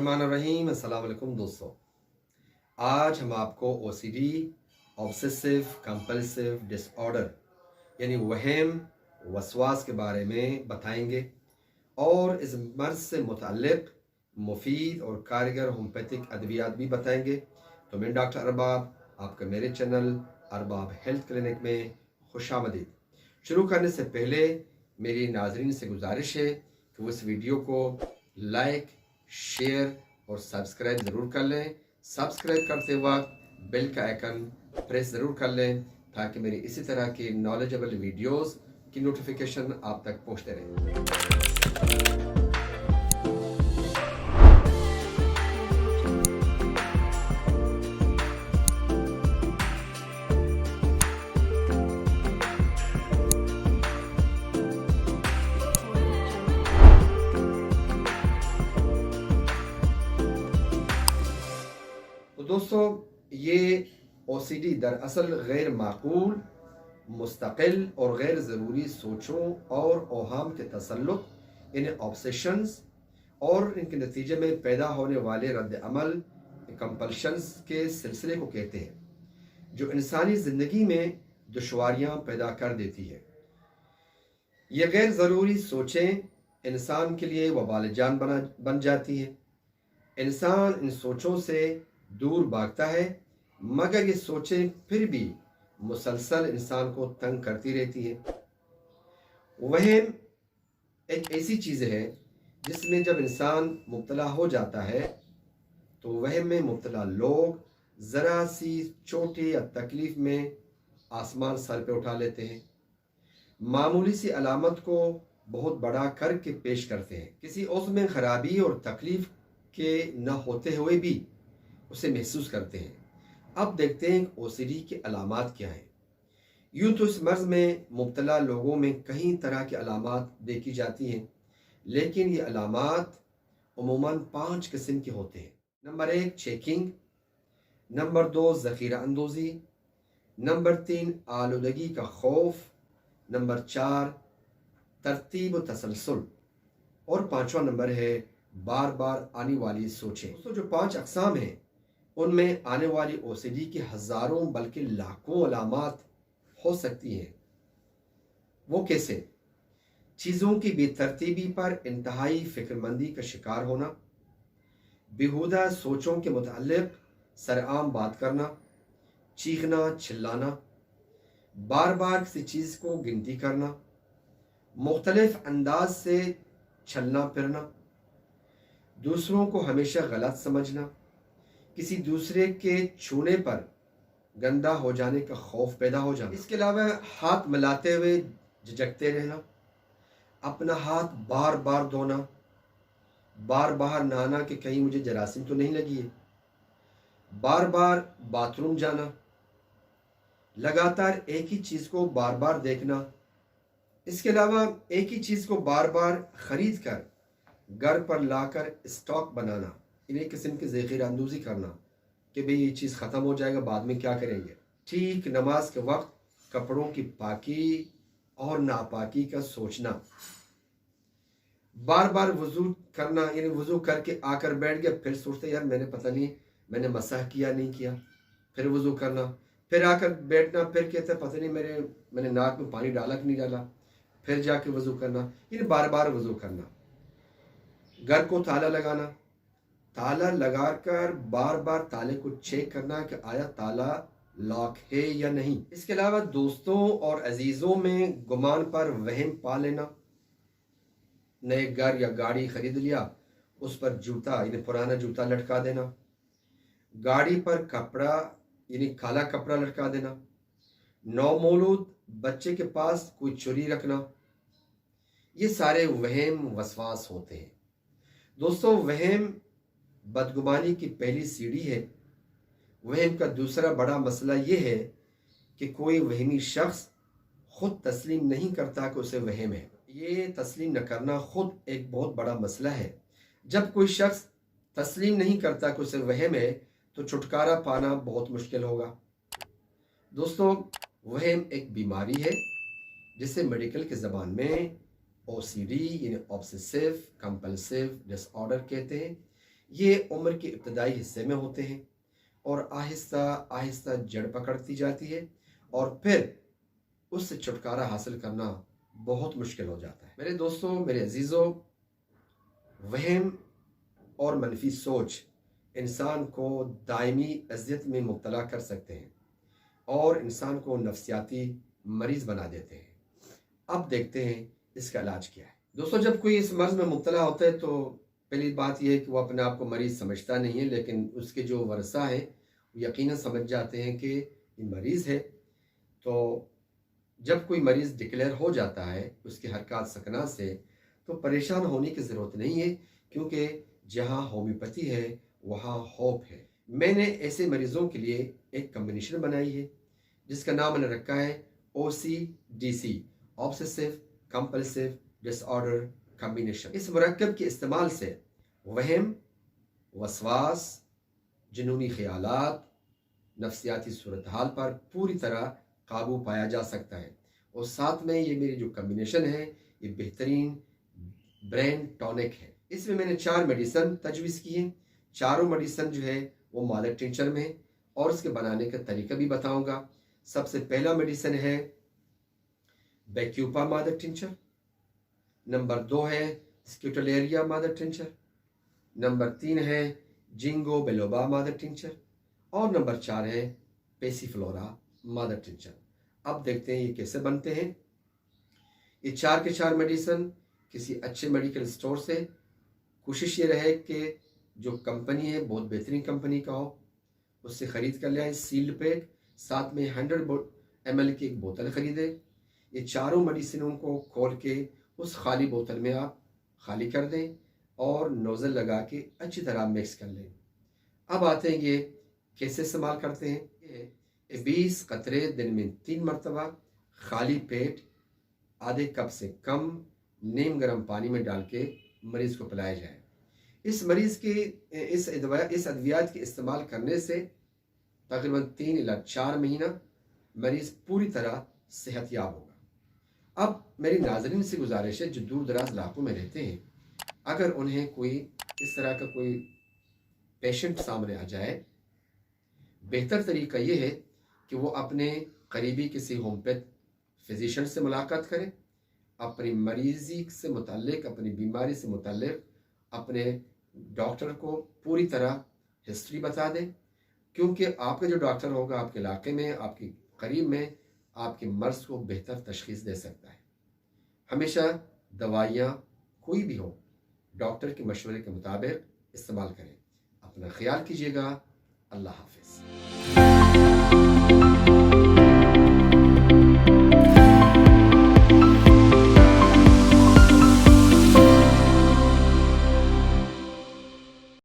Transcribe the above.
बिस्मिल्लाहिर्रहमानिर्रहीम। अस्सलाम वालेकुम दोस्तों, आज हम आपको OCD ऑब्सेसिव कंपल्सिव डिसऑर्डर यानी वहम वसवास के बारे में बताएंगे और इस मर्ज से मुतल्लिक़ मुफीद और कारगर होम्योपैथिक अद्वियात भी बताएंगे। तो मैं डॉक्टर अरबाब आपका मेरे चैनल अरबाब हेल्थ क्लिनिक में खुशामदीद। शुरू करने से पहले मेरी नाजरीन से गुजारिश है कि वो इस वीडियो को लाइक, शेयर और सब्सक्राइब ज़रूर कर लें। सब्सक्राइब करते वक्त बेल का आइकन प्रेस ज़रूर कर लें ताकि मेरी इसी तरह की नॉलेजेबल वीडियोस की नोटिफिकेशन आप तक पहुंचते रहें। तो दोस्तों, ये OCD दरअसल गैर माकूल, मुस्तकिल और गैर ज़रूरी सोचों और ओहाम के तसल्लुत यानी ऑब्सेशंस और इनके नतीजे में पैदा होने वाले रद्द अमल कंपल्शंस के सिलसिले को कहते हैं, जो इंसानी ज़िंदगी में दुश्वारियाँ पैदा कर देती है। ये गैर ज़रूरी सोचें इंसान के लिए वबाल जान बन जाती हैं। इंसान इन सोचों से दूर भागता है, मगर ये सोचें फिर भी मुसलसल इंसान को तंग करती रहती है। वहम एक ऐसी चीज़ है जिसमें जब इंसान मुब्तला हो जाता है तो वहम में मुब्तला लोग ज़रा सी चोटी या तकलीफ़ में आसमान सर पे उठा लेते हैं, मामूली सी अलामत को बहुत बड़ा करके पेश करते हैं, किसी उज़्व में ख़राबी और तकलीफ़ के न होते हुए भी उसे महसूस करते हैं। अब देखते हैं OCD के अलामात क्या हैं। यूँ तो इस मर्ज़ में मुब्तला लोगों में कई तरह के अलामात देखी जाती हैं, लेकिन ये अलामात उमूमन 5 किस्म के होते हैं। नंबर 1 चेकिंग, नंबर 2 ज़ख़ीरा अंदोज़ी, नंबर 3 आलूदगी का खौफ, नंबर 4 तरतीब व तसलसल और 5वां नंबर है बार बार आने वाली सोचें। दोस्तों, जो 5 अक़साम हैं उनमें आने वाली OCD की हज़ारों बल्कि लाखों अलामात हो सकती हैं। वो कैसे? चीज़ों की बेतरतीबी पर इंतहाई फ़िक्रमंदी का शिकार होना, बेहुदा सोचों के मुताल्लिक़ सरआम बात करना, चीखना चिल्लाना, बार बार किसी चीज़ को गिनती करना, मुख्तलिफ़ अंदाज से चलना फिरना, दूसरों को हमेशा गलत समझना, किसी दूसरे के छूने पर गंदा हो जाने का खौफ पैदा हो जाना। इसके अलावा हाथ मिलाते हुए झिझकते रहना, अपना हाथ बार बार धोना, बार बार नहाना कि कहीं मुझे जरासीम तो नहीं लगी है, बार बार बाथरूम जाना, लगातार एक ही चीज़ को बार बार देखना, इसके अलावा एक ही चीज़ को बार बार ख़रीद कर घर पर लाकर स्टॉक बनाना, इन्हें किस्म की ज़ख़ीरा अंदोज़ी करना कि भाई ये चीज़ ख़त्म हो जाएगा, बाद में क्या करेंगे। ठीक नमाज के वक्त कपड़ों की पाकी और नापाकी का सोचना, बार बार वज़ू करना यानी वज़ू करके आकर बैठ गया, फिर सोचते यार मैंने पता नहीं मैंने मसाह किया नहीं किया, फिर वज़ू करना, फिर आकर बैठना, फिर कहते पता नहीं मैंने नाक में पानी डाला कि नहीं डाला, फिर जाके वज़ू करना, यानी बार बार वज़ू करना। घर को ताला लगाना, ताला लगाकर बार बार ताले को चेक करना कि आया ताला लॉक है या नहीं। इसके अलावा दोस्तों और अजीज़ों में गुमान पर वहम पा लेना, नए घर या गाड़ी खरीद लिया, उस पर जूता यानी पुराना जूता लटका देना, गाड़ी पर कपड़ा यानी काला कपड़ा लटका देना, नौमौलूद बच्चे के पास कोई चुरी रखना, ये सारे वहम वसवास होते हैं। दोस्तों, वहम बदगुमानी की पहली सीढ़ी है। वहम का दूसरा बड़ा मसला ये है कि कोई वहमी शख्स खुद तस्लीम नहीं करता कि उसे वहम है। ये तस्लीम न करना खुद एक बहुत बड़ा मसला है। जब कोई शख्स तस्लीम नहीं करता कि उसे वहम है तो छुटकारा पाना बहुत मुश्किल होगा। दोस्तों, वहम एक बीमारी है जिसे मेडिकल की ज़बान में OCD यानी ऑब्सेसिव कंपल्सिव डिसऑर्डर कहते हैं। یہ عمر کے ابتدائی حصے میں ہوتے ہیں اور آہستہ آہستہ جڑ پکڑتی جاتی ہے اور پھر اس سے چھٹکارا حاصل کرنا بہت مشکل ہو جاتا ہے۔ میرے دوستوں، میرے عزیزوں، وہم اور منفی سوچ انسان کو دائمی اذیت میں مبتلا کر سکتے ہیں اور انسان کو نفسیاتی مریض بنا دیتے ہیں۔ اب دیکھتے ہیں اس کا علاج کیا ہے۔ دوستوں، جب کوئی اس مرض میں مبتلا ہوتا ہے تو پہلی بات یہ ہے کہ وہ اپنے آپ کو مریض سمجھتا نہیں ہے، لیکن اس کے جو ورثہ ہیں وہ یقیناً سمجھ جاتے ہیں کہ یہ مریض ہے۔ تو جب کوئی مریض ڈکلیئر ہو جاتا ہے اس کے حرکات سکنات سے، تو پریشان ہونے کی ضرورت نہیں ہے، کیونکہ جہاں ہومیوپیتھی ہے وہاں ہوپ ہے۔ میں نے ایسے مریضوں کے لیے ایک کمبینیشن بنائی ہے جس کا نام میں نے رکھا ہے OCDC، آبسیسو کمپلسو ڈس آرڈر کمبینیشن۔ اس مرکب کے استعمال سے وہم، وسواس، جنونی خیالات، نفسیاتی صورتحال پر پوری طرح قابو پایا جا سکتا ہے، اور ساتھ میں یہ میری جو کمبینیشن ہے یہ بہترین برین ٹونک ہے۔ اس میں نے 4 میڈیسن تجویز کی ہیں۔ چاروں میڈیسن جو ہے وہ مادر ٹنچر میں، اور اس کے بنانے کا طریقہ بھی بتاؤں گا۔ سب سے پہلا میڈیسن ہے بیکیوپا مادر ٹنچر، نمبر 2 ہے اسکیوٹولیریا مادر ٹنچر، نمبر 3 ہے جنگو بیلوبا مادر ٹنچر، اور نمبر 4 ہے پیسی فلورا مادر ٹنچر۔ اب دیکھتے ہیں یہ کیسے بنتے ہیں۔ یہ 4 کے 4 میڈیسن کسی اچھے میڈیکل سٹور سے، کوشش یہ رہے کہ جو کمپنی ہے بہت بہترین کمپنی کا ہو، اس سے خرید کر لے آئیں سیلڈ پیک، ساتھ میں 100 ml کی ایک بوتل خریدے۔ یہ چاروں میڈیسنوں کو کھول کے اس خالی بوتل میں آپ خالی کر دیں اور نوزل لگا کے اچھی طرح مکس کر لیں۔ اب آتے ہیں یہ کیسے استعمال کرتے ہیں۔ 20 قطرے دن میں 3 مرتبہ خالی پیٹ آدھے کپ سے کم نیم گرم پانی میں ڈال کے مریض کو پلایا جائے۔ اس مریض کی اس ادویات کے استعمال کرنے سے تقریباً 3 الی 4 مہینہ مریض پوری طرح صحت یاب ہوگا۔ اب میری ناظرین سے گزارش ہے جو دور دراز علاقوں میں رہتے ہیں، اگر انہیں کوئی اس طرح کا کوئی پیشنٹ سامنے آ جائے، بہتر طریقہ یہ ہے کہ وہ اپنے قریبی کسی ہومیوپیتھ فزیشین سے ملاقات کریں، اپنی مریضی سے متعلق، اپنی بیماری سے متعلق اپنے ڈاکٹر کو پوری طرح ہسٹری بتا دیں، کیونکہ آپ کا جو ڈاکٹر ہوگا آپ کے علاقے میں، آپ کے قریب میں، آپ کے مرض کو بہتر تشخیص دے سکتا ہے۔ ہمیشہ دوائیاں کوئی بھی ہو ڈاکٹر کے مشورے کے مطابق استعمال کریں۔ اپنا خیال کیجیے گا۔ اللہ حافظ۔